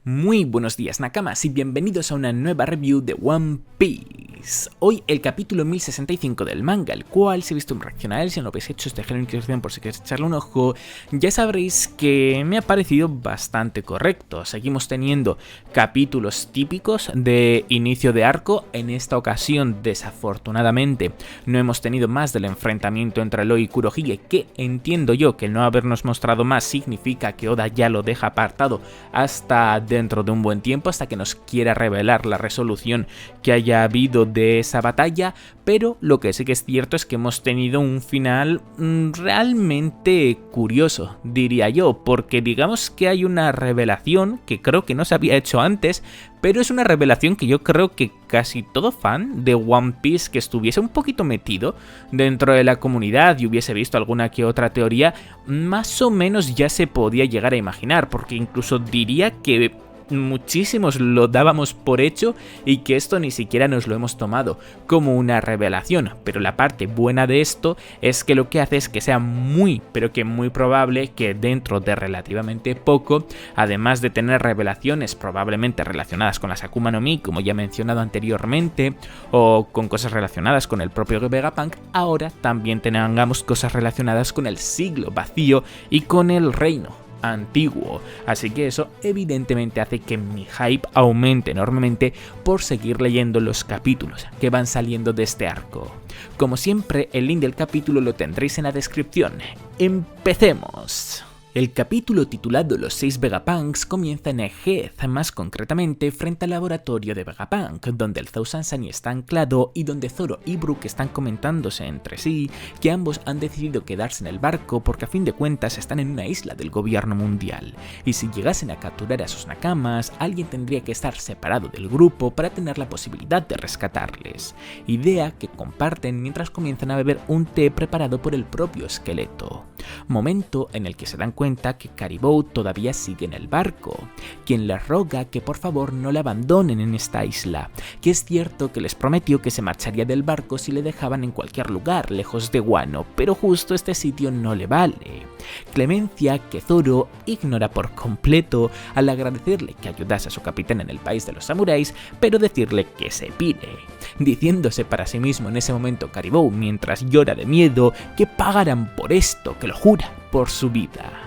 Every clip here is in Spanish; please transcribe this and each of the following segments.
Muy buenos días Nakamas y bienvenidos a una nueva review de One Piece. Hoy el capítulo 1065 del manga, el cual si habéis visto un reacción a él, si no lo habéis hecho os dejaré una inscripción por si queréis echarle un ojo. Ya sabréis que me ha parecido bastante correcto. Seguimos teniendo capítulos típicos de inicio de arco. En esta ocasión desafortunadamente no hemos tenido más del enfrentamiento entre Eloy y Kurohige, que entiendo yo que el no habernos mostrado más significa que Oda ya lo deja apartado hasta dentro de un buen tiempo, hasta que nos quiera revelar la resolución que haya habido de esa batalla, pero lo que sí que es cierto es que hemos tenido un final realmente curioso, diría yo, porque digamos que hay una revelación que creo que no se había hecho antes, pero es una revelación que yo creo que casi todo fan de One Piece que estuviese un poquito metido dentro de la comunidad y hubiese visto alguna que otra teoría, más o menos ya se podía llegar a imaginar, porque incluso diría que muchísimos lo dábamos por hecho y que esto ni siquiera nos lo hemos tomado como una revelación, pero la parte buena de esto es que lo que hace es que sea muy, pero que muy probable que dentro de relativamente poco, además de tener revelaciones probablemente relacionadas con las Akuma no Mi, como ya he mencionado anteriormente, o con cosas relacionadas con el propio Vegapunk, ahora también tengamos cosas relacionadas con el siglo vacío y con el reino antiguo, así que eso evidentemente hace que mi hype aumente enormemente por seguir leyendo los capítulos que van saliendo de este arco. Como siempre, el link del capítulo lo tendréis en la descripción. ¡Empecemos! El capítulo titulado Los 6 Vegapunks comienza en Egghead, más concretamente frente al laboratorio de Vegapunk, donde el Thousand Sunny está anclado y donde Zoro y Brook están comentándose entre sí que ambos han decidido quedarse en el barco porque a fin de cuentas están en una isla del gobierno mundial, y si llegasen a capturar a sus nakamas, alguien tendría que estar separado del grupo para tener la posibilidad de rescatarles, idea que comparten mientras comienzan a beber un té preparado por el propio esqueleto, momento en el que se dan cuenta que Caribou todavía sigue en el barco, quien les roga que por favor no le abandonen en esta isla, que es cierto que les prometió que se marcharía del barco si le dejaban en cualquier lugar lejos de Wano, pero justo este sitio no le vale. Clemencia que Zoro ignora por completo al agradecerle que ayudase a su capitán en el país de los samuráis, pero decirle que se pire, diciéndose para sí mismo en ese momento Caribou mientras llora de miedo que pagarán por esto, que lo jura por su vida.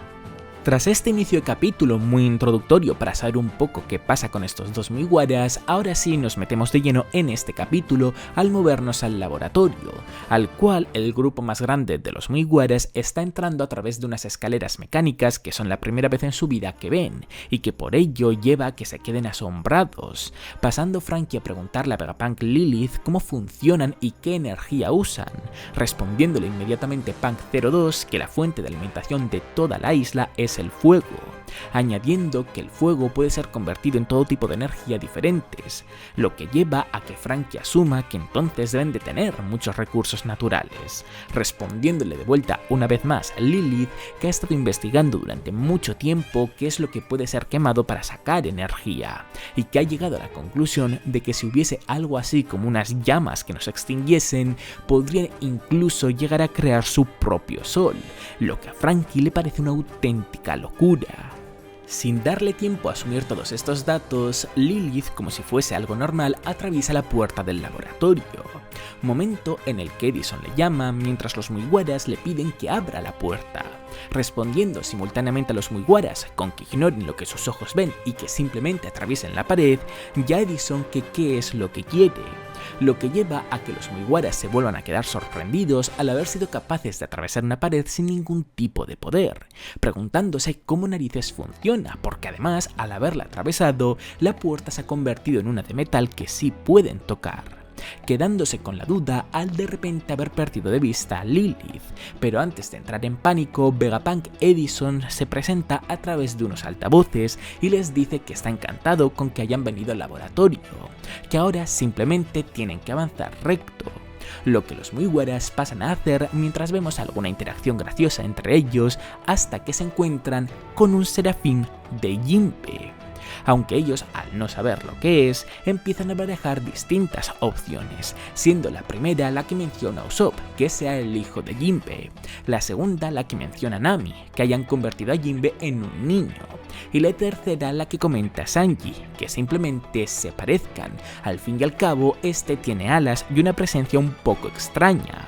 Tras este inicio de capítulo muy introductorio para saber un poco qué pasa con estos dos Mugiwaras, ahora sí nos metemos de lleno en este capítulo al movernos al laboratorio, al cual el grupo más grande de los Mugiwaras está entrando a través de unas escaleras mecánicas que son la primera vez en su vida que ven, y que por ello lleva a que se queden asombrados, pasando Franky a preguntarle a Vegapunk Lilith cómo funcionan y qué energía usan, respondiéndole inmediatamente Punk 02 que la fuente de alimentación de toda la isla es el fuego, añadiendo que el fuego puede ser convertido en todo tipo de energía diferentes, lo que lleva a que Franky asuma que entonces deben de tener muchos recursos naturales, respondiéndole de vuelta una vez más a Lilith que ha estado investigando durante mucho tiempo qué es lo que puede ser quemado para sacar energía, y que ha llegado a la conclusión de que si hubiese algo así como unas llamas que nos extinguiesen, podrían incluso llegar a crear su propio sol, lo que a Franky le parece una auténtica locura. Sin darle tiempo a asumir todos estos datos, Lilith, como si fuese algo normal, atraviesa la puerta del laboratorio, momento en el que Edison le llama mientras los Mugiwaras le piden que abra la puerta, respondiendo simultáneamente a los Mugiwaras con que ignoren lo que sus ojos ven y que simplemente atraviesen la pared, ya Edison que qué es lo que quiere, lo que lleva a que los Mugiwaras se vuelvan a quedar sorprendidos al haber sido capaces de atravesar una pared sin ningún tipo de poder, preguntándose cómo narices funciona, porque además al haberla atravesado, la puerta se ha convertido en una de metal que sí pueden tocar, quedándose con la duda al de repente haber perdido de vista a Lilith, pero antes de entrar en pánico, Vegapunk Edison se presenta a través de unos altavoces y les dice que está encantado con que hayan venido al laboratorio, que ahora simplemente tienen que avanzar recto, lo que los Mugiwaras pasan a hacer mientras vemos alguna interacción graciosa entre ellos hasta que se encuentran con un serafín de Jinbe. aunque ellos, al no saber lo que es, empiezan a barajar distintas opciones, siendo la primera la que menciona a Usopp, que sea el hijo de Jinbe, la segunda la que menciona a Nami, que hayan convertido a Jinbe en un niño, y la tercera la que comenta Sanji, que simplemente se parezcan. Al fin y al cabo, este tiene alas y una presencia un poco extraña.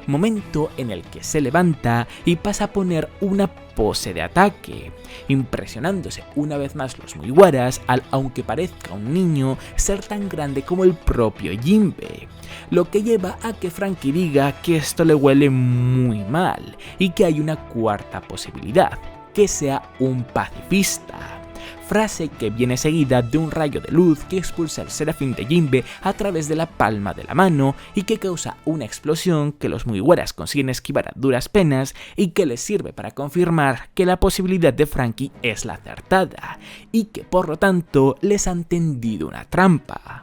Momento en el que se levanta y pasa a poner una pose de ataque, impresionándose una vez más los Mugiwaras al, aunque parezca un niño, ser tan grande como el propio Jinbe, lo que lleva a que Franky diga que esto le huele muy mal y que hay una cuarta posibilidad, que sea un pacifista. Frase que viene seguida de un rayo de luz que expulsa el serafín de Jinbe a través de la palma de la mano y que causa una explosión que los Mugiwaras consiguen esquivar a duras penas y que les sirve para confirmar que la posibilidad de Franky es la acertada y que por lo tanto les han tendido una trampa.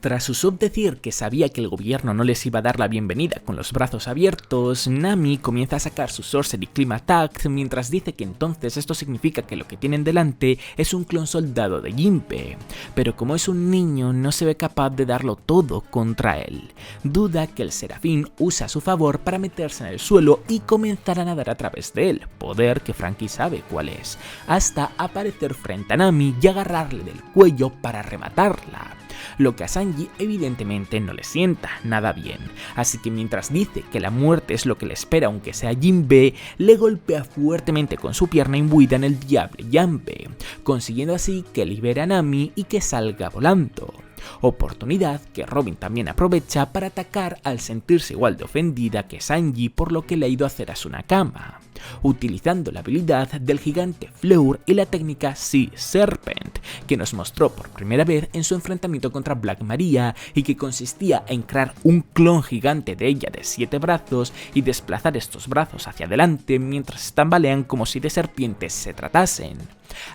Tras Usopp decir que sabía que el gobierno no les iba a dar la bienvenida con los brazos abiertos, Nami comienza a sacar su Sorcery Climb Attack mientras dice que entonces esto significa que lo que tienen delante es un clon soldado de Jinbe, pero como es un niño no se ve capaz de darlo todo contra él. Duda que el serafín usa a su favor para meterse en el suelo y comenzar a nadar a través de él, poder que Franky sabe cuál es, hasta aparecer frente a Nami y agarrarle del cuello para rematarla, lo que a Sanji evidentemente no le sienta nada bien, así que mientras dice que la muerte es lo que le espera aunque sea Jinbe, le golpea fuertemente con su pierna imbuida en el Diable Jambe, consiguiendo así que libere a Nami y que salga volando. Oportunidad que Robin también aprovecha para atacar al sentirse igual de ofendida que Sanji por lo que le ha ido a hacer a su Nakama, utilizando la habilidad del gigante Fleur y la técnica Sea Serpent, que nos mostró por primera vez en su enfrentamiento contra Black Maria y que consistía en crear un clon gigante de ella de 7 brazos y desplazar estos brazos hacia adelante mientras se tambalean como si de serpientes se tratasen.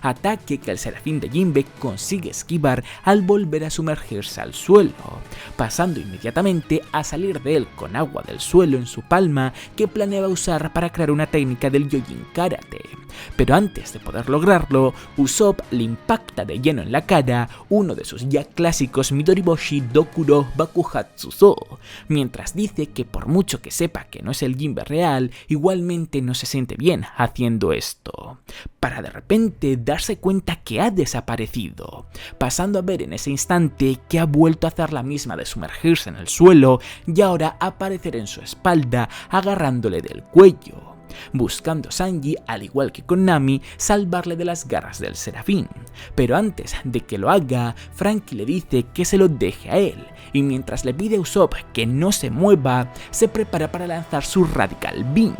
Ataque que el serafín de Jinbe consigue esquivar al volver a sumergirse al suelo, pasando inmediatamente a salir de él con agua del suelo en su palma que planeaba usar para crear una técnica del Yojin Karate. Pero antes de poder lograrlo, Usopp le impacta de lleno en la cara uno de sus ya clásicos Midoriboshi Dokuro Bakuhatsu-zo, mientras dice que por mucho que sepa que no es el Jinbe real, igualmente no se siente bien haciendo esto, para de repente darse cuenta que ha desaparecido, pasando a ver en ese instante que ha vuelto a hacer la misma de sumergirse en el suelo y ahora aparecer en su espalda agarrándole del cuello, buscando a Sanji, al igual que con Nami, salvarle de las garras del serafín. Pero antes de que lo haga, Franky le dice que se lo deje a él, y mientras le pide a Usopp que no se mueva, se prepara para lanzar su Radical Beam,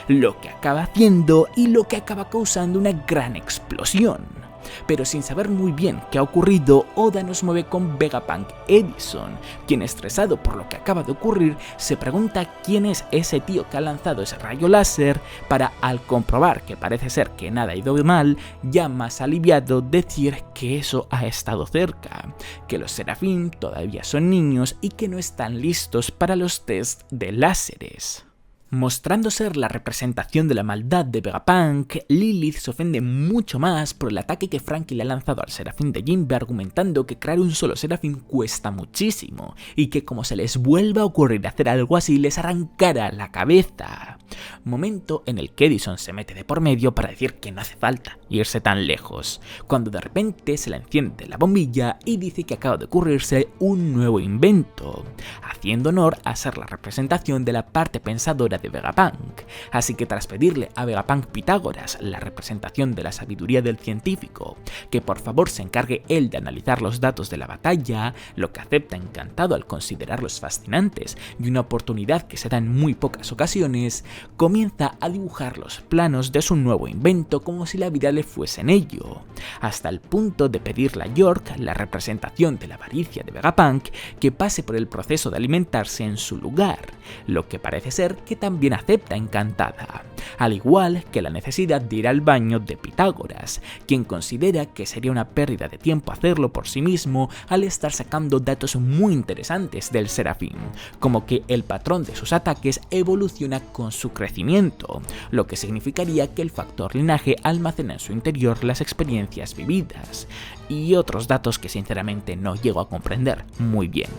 lo que acaba haciendo y lo que acaba causando una gran explosión. Pero sin saber muy bien qué ha ocurrido, Oda nos mueve con Vegapunk Edison, quien, estresado por lo que acaba de ocurrir, se pregunta quién es ese tío que ha lanzado ese rayo láser para, al comprobar que parece ser que nada ha ido mal, ya más aliviado decir que eso ha estado cerca, que los Serafín todavía son niños y que no están listos para los test de láseres. Mostrando ser la representación de la maldad de Vegapunk, Lilith se ofende mucho más por el ataque que Franky le ha lanzado al serafín de Jinbe, argumentando que crear un solo serafín cuesta muchísimo y que como se les vuelva a ocurrir hacer algo así les arrancará la cabeza. Momento en el que Edison se mete de por medio para decir que no hace falta irse tan lejos, cuando de repente se le enciende la bombilla y dice que acaba de ocurrirse un nuevo invento, haciendo honor a ser la representación de la parte pensadora de Vegapunk, así que tras pedirle a Vegapunk Pitágoras, la representación de la sabiduría del científico, que por favor se encargue él de analizar los datos de la batalla, lo que acepta encantado al considerarlos fascinantes y una oportunidad que se da en muy pocas ocasiones, comienza a dibujar los planos de su nuevo invento como si la vida le fuese en ello, hasta el punto de pedirle a York, la representación de la avaricia de Vegapunk, que pase por el proceso de alimentarse en su lugar, lo que parece ser que también acepta encantada, al igual que la necesidad de ir al baño de Pitágoras, quien considera que sería una pérdida de tiempo hacerlo por sí mismo al estar sacando datos muy interesantes del serafín, como que el patrón de sus ataques evoluciona con su crecimiento, lo que significaría que el factor linaje almacena en su interior las experiencias vividas. y otros datos que sinceramente no llego a comprender muy bien.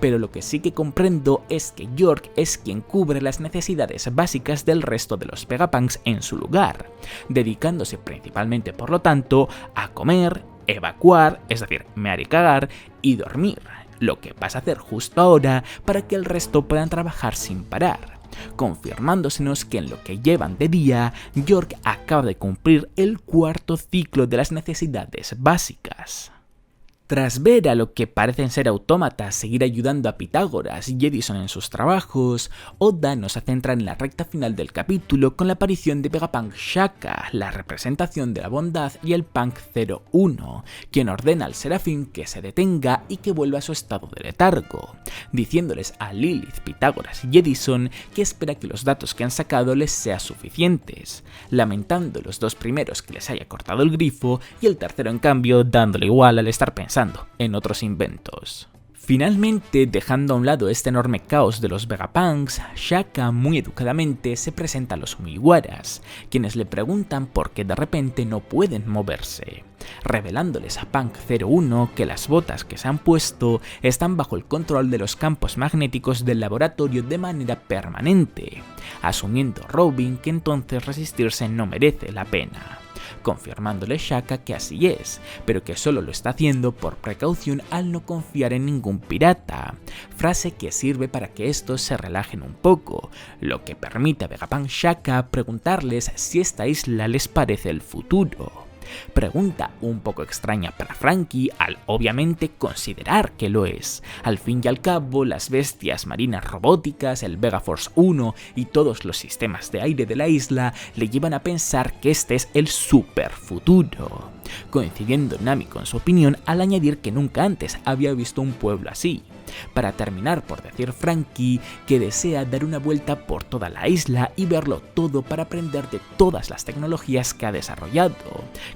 Pero lo que sí que comprendo es que York es quien cubre las necesidades básicas del resto de los Vegapunks en su lugar, dedicándose principalmente por lo tanto a comer, evacuar, es decir, mear y cagar, y dormir, lo que pasa a hacer justo ahora para que el resto puedan trabajar sin parar, confirmándosenos que en lo que llevan de día, York acaba de cumplir el cuarto ciclo de las necesidades básicas. Tras ver a lo que parecen ser autómatas seguir ayudando a Pitágoras y Edison en sus trabajos, Oda nos centra en la recta final del capítulo con la aparición de Vegapunk Shaka, la representación de la bondad, y el Punk 01, quien ordena al Serafín que se detenga y que vuelva a su estado de letargo, diciéndoles a Lilith, Pitágoras y Edison que espera que los datos que han sacado les sean suficientes, lamentando los dos primeros que les haya cortado el grifo y el tercero en cambio dándole igual al estar pensando en otros inventos. Finalmente, dejando a un lado este enorme caos de los Vegapunks, Shaka muy educadamente se presenta a los Mugiwaras, quienes le preguntan por qué de repente no pueden moverse, revelándoles a Punk 01 que las botas que se han puesto están bajo el control de los campos magnéticos del laboratorio de manera permanente, asumiendo Robin que entonces resistirse no merece la pena, confirmándole Shaka que así es, pero que solo lo está haciendo por precaución al no confiar en ningún pirata, frase que sirve para que estos se relajen un poco, lo que permite a Vegapunk Shaka preguntarles si esta isla les parece el futuro. Pregunta un poco extraña para Franky al obviamente considerar que lo es. Al fin y al cabo, las bestias marinas robóticas, el Vegaforce 1 y todos los sistemas de aire de la isla le llevan a pensar que este es el super futuro, coincidiendo Nami con su opinión al añadir que nunca antes había visto un pueblo así. Para terminar por decir Franky que desea dar una vuelta por toda la isla y verlo todo para aprender de todas las tecnologías que ha desarrollado,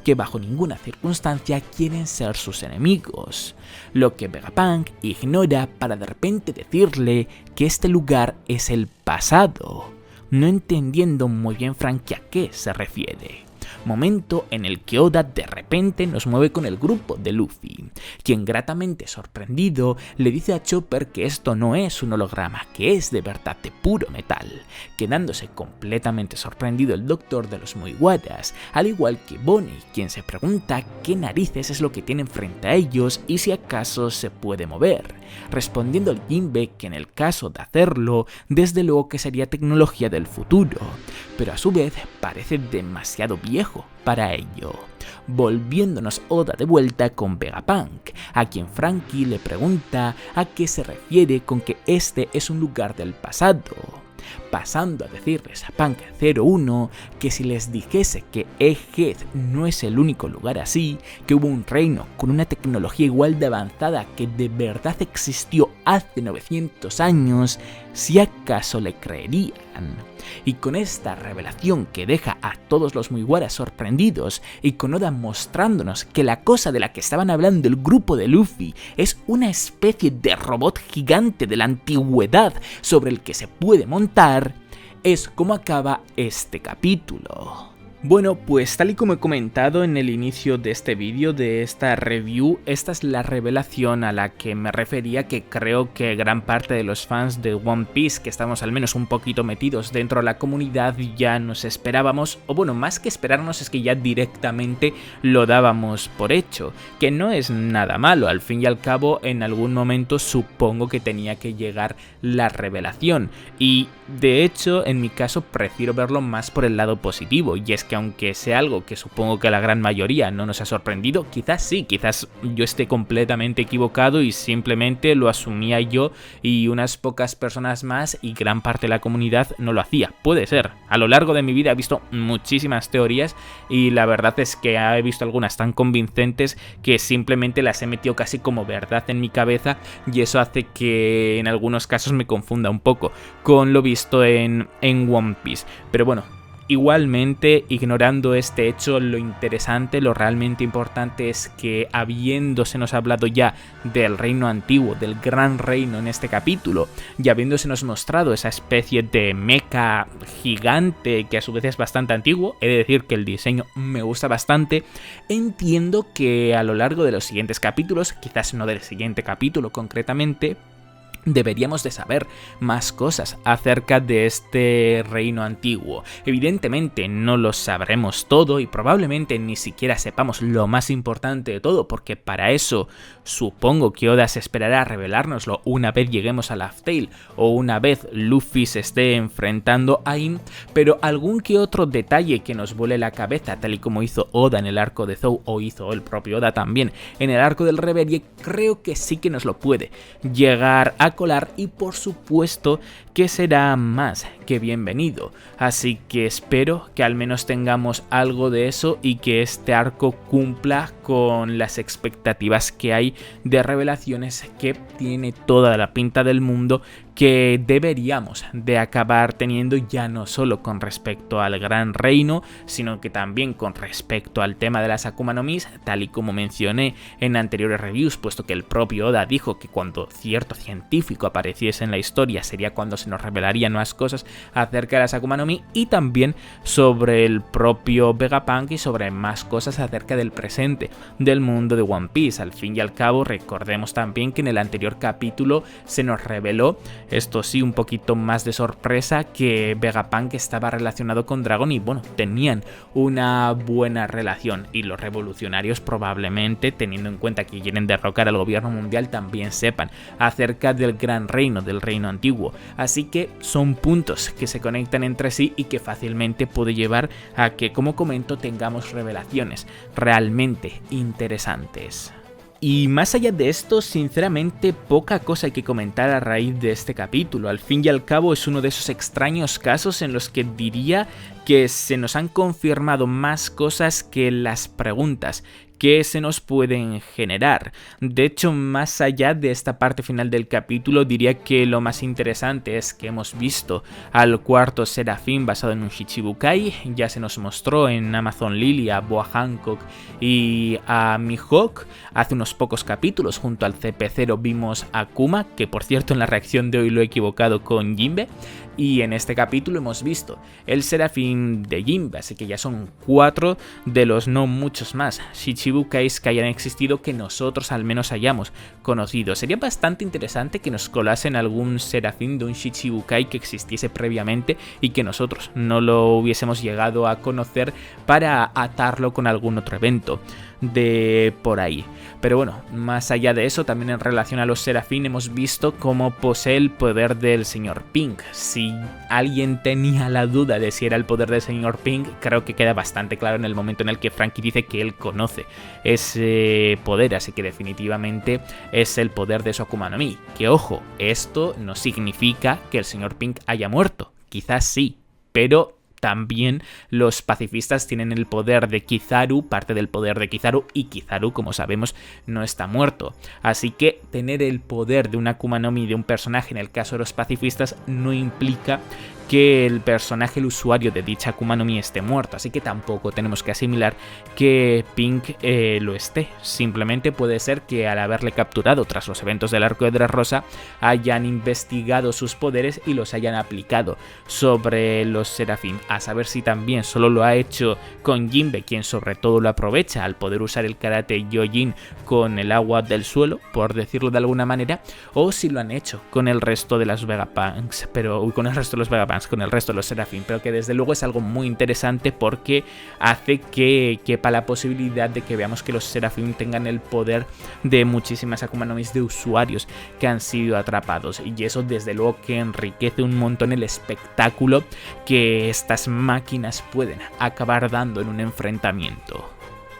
que bajo ninguna circunstancia quieren ser sus enemigos, lo que Vegapunk ignora para de repente decirle que este lugar es el pasado, no entendiendo muy bien Franky a qué se refiere. Momento en el que Oda de repente nos mueve con el grupo de Luffy, quien gratamente sorprendido le dice a Chopper que esto no es un holograma, que es de verdad de puro metal, quedándose completamente sorprendido el doctor de los Mugiwaras, al igual que Bonnie, quien se pregunta qué narices es lo que tienen frente a ellos y si acaso se puede mover, respondiendo al Jinbe que en el caso de hacerlo, desde luego que sería tecnología del futuro, pero a su vez parece demasiado viejo para ello, volviéndonos Oda de vuelta con Vegapunk, a quien Franky le pregunta a qué se refiere con que este es un lugar del pasado, pasando a decirles a Punk 01 que si les dijese que Egghead no es el único lugar así, que hubo un reino con una tecnología igual de avanzada que de verdad existió hace 900 años, si acaso le creerían. Y con esta revelación que deja a todos los Mugiwaras sorprendidos y con Oda mostrándonos que la cosa de la que estaban hablando el grupo de Luffy es una especie de robot gigante de la antigüedad sobre el que se puede montar, es como acaba este capítulo. Bueno, pues tal y como he comentado en el inicio de este vídeo, de esta review, esta es la revelación a la que me refería, que creo que gran parte de los fans de One Piece, que estamos al menos un poquito metidos dentro de la comunidad, ya nos esperábamos, o bueno, más que esperarnos es que ya directamente lo dábamos por hecho, que no es nada malo, al fin y al cabo en algún momento supongo que tenía que llegar la revelación, y de hecho en mi caso prefiero verlo más por el lado positivo, y es que aunque sea algo que supongo que a la gran mayoría no nos ha sorprendido, quizás sí, quizás yo esté completamente equivocado y simplemente lo asumía yo y unas pocas personas más y gran parte de la comunidad no lo hacía, puede ser. A lo largo de mi vida he visto muchísimas teorías y la verdad es que he visto algunas tan convincentes que simplemente las he metido casi como verdad en mi cabeza y eso hace que en algunos casos me confunda un poco con lo visto en One Piece, pero bueno, Igualmente, ignorando este hecho, lo interesante, lo realmente importante es que habiéndosenos hablado ya del reino antiguo, del gran reino en este capítulo, y habiéndosenos mostrado esa especie de mecha gigante que a su vez es bastante antiguo, he de decir que el diseño me gusta bastante, entiendo que a lo largo de los siguientes capítulos, quizás no del siguiente capítulo concretamente, deberíamos de saber más cosas acerca de este reino antiguo. Evidentemente no lo sabremos todo y probablemente ni siquiera sepamos lo más importante de todo, porque para eso supongo que Oda se esperará a revelárnoslo una vez lleguemos a Laugh Tale o una vez Luffy se esté enfrentando a Im, pero algún que otro detalle que nos vuele la cabeza, tal y como hizo Oda en el arco de Zou o hizo el propio Oda también en el arco del Reverie, creo que sí que nos lo puede llegar a colar y por supuesto que será más que bienvenido, así que espero que al menos tengamos algo de eso y que este arco cumpla con las expectativas que hay de revelaciones que tiene toda la pinta del mundo que deberíamos de acabar teniendo, ya no solo con respecto al gran reino, sino que también con respecto al tema de las Akuma no Mis, tal y como mencioné en anteriores reviews, puesto que el propio Oda dijo que cuando cierto científico apareciese en la historia sería cuando se nos revelarían más cosas acerca de las Akuma no Mi, y también sobre el propio Vegapunk y sobre más cosas acerca del presente del mundo de One Piece. Al fin y al cabo, recordemos también que en el anterior capítulo se nos reveló, esto sí un poquito más de sorpresa, que Vegapunk estaba relacionado con Dragon y bueno, tenían una buena relación, y los revolucionarios probablemente, teniendo en cuenta que quieren derrocar al gobierno mundial, también sepan acerca del gran reino, del reino antiguo. Así que son puntos que se conectan entre sí y que fácilmente puede llevar a que, como comento, tengamos revelaciones realmente interesantes. Y más allá de esto, sinceramente poca cosa hay que comentar a raíz de este capítulo. Al fin y al cabo es uno de esos extraños casos en los que diría que se nos han confirmado más cosas que las preguntas que se nos pueden generar. De hecho, más allá de esta parte final del capítulo, diría que lo más interesante es que hemos visto al cuarto Serafín basado en un Shichibukai. Ya se nos mostró en Amazon Lily a Boa Hancock y a Mihawk. Hace unos pocos capítulos junto al CP0 vimos a Kuma, que por cierto en la reacción de hoy lo he equivocado con Jinbe. Y en este capítulo hemos visto el Serafín de Jinbe, así que ya son 4 de los no muchos más Shichibukais que hayan existido que nosotros al menos hayamos conocido. Sería bastante interesante que nos colasen algún Serafín de un Shichibukai que existiese previamente y que nosotros no lo hubiésemos llegado a conocer para atarlo con algún otro evento de por ahí. Pero bueno, más allá de eso, también en relación a los Serafín hemos visto cómo posee el poder del señor Pink. Si alguien tenía la duda de si era el poder del señor Pink, creo que queda bastante claro en el momento en el que Franky dice que él conoce ese poder, así que definitivamente es el poder de su Akuma no Mi. Que ojo, esto no significa que el señor Pink haya muerto, quizás sí, pero también los pacifistas tienen el poder de Kizaru, parte del poder de Kizaru, y Kizaru, como sabemos, no está muerto. Así que tener el poder de una Akuma no Mi de un personaje, en el caso de los pacifistas, no implica que el personaje, el usuario de dicha Akuma no Mi esté muerto, así que tampoco tenemos que asimilar que Pink lo esté. Simplemente puede ser que al haberle capturado tras los eventos del arco de Dressrosa hayan investigado sus poderes y los hayan aplicado sobre los Serafín. A saber si también solo lo ha hecho con Jinbe, quien sobre todo lo aprovecha al poder usar el karate Yojin con el agua del suelo, por decirlo de alguna manera, o si lo han hecho con el resto de las Vegapunks, con el resto de los Serafín, pero que desde luego es algo muy interesante porque hace que quepa la posibilidad de que veamos que los Serafín tengan el poder de muchísimas Akuma no Mis de usuarios que han sido atrapados, y eso desde luego que enriquece un montón el espectáculo que estas máquinas pueden acabar dando en un enfrentamiento.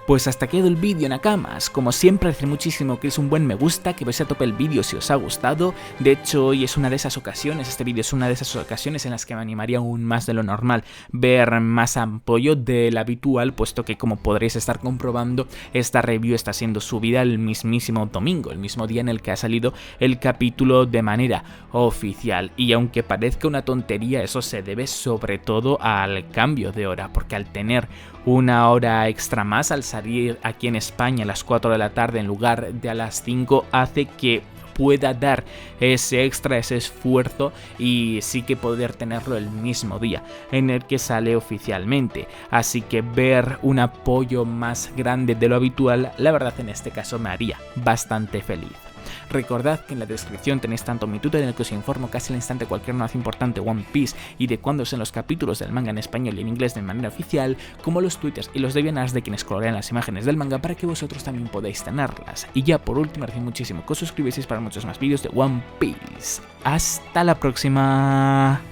Pues hasta aquí el vídeo, Nakamas. Como siempre, agradecer muchísimo que es un buen me gusta, que veáis a tope el vídeo si os ha gustado. De hecho, hoy es una de esas ocasiones, este vídeo es una de esas ocasiones en las que me animaría aún más de lo normal ver más apoyo del habitual, puesto que, como podréis estar comprobando, esta review está siendo subida el mismísimo domingo, el mismo día en el que ha salido el capítulo de manera oficial. Y aunque parezca una tontería, eso se debe sobre todo al cambio de hora, porque al tener una hora extra más, al salir aquí en España a las 4 de la tarde en lugar de a las 5, hace que pueda dar ese extra, ese esfuerzo y sí que poder tenerlo el mismo día en el que sale oficialmente. Así que ver un apoyo más grande de lo habitual, la verdad en este caso me haría bastante feliz. Recordad que en la descripción tenéis tanto mi Twitter en el que os informo casi al instante cualquier noticia importante de One Piece y de cuándo son los capítulos del manga en español y en inglés de manera oficial, como los twitters y los devianas de quienes colorean las imágenes del manga para que vosotros también podáis tenerlas. Y ya por último, agradezco muchísimo que os suscribáis para muchos más vídeos de One Piece. ¡Hasta la próxima!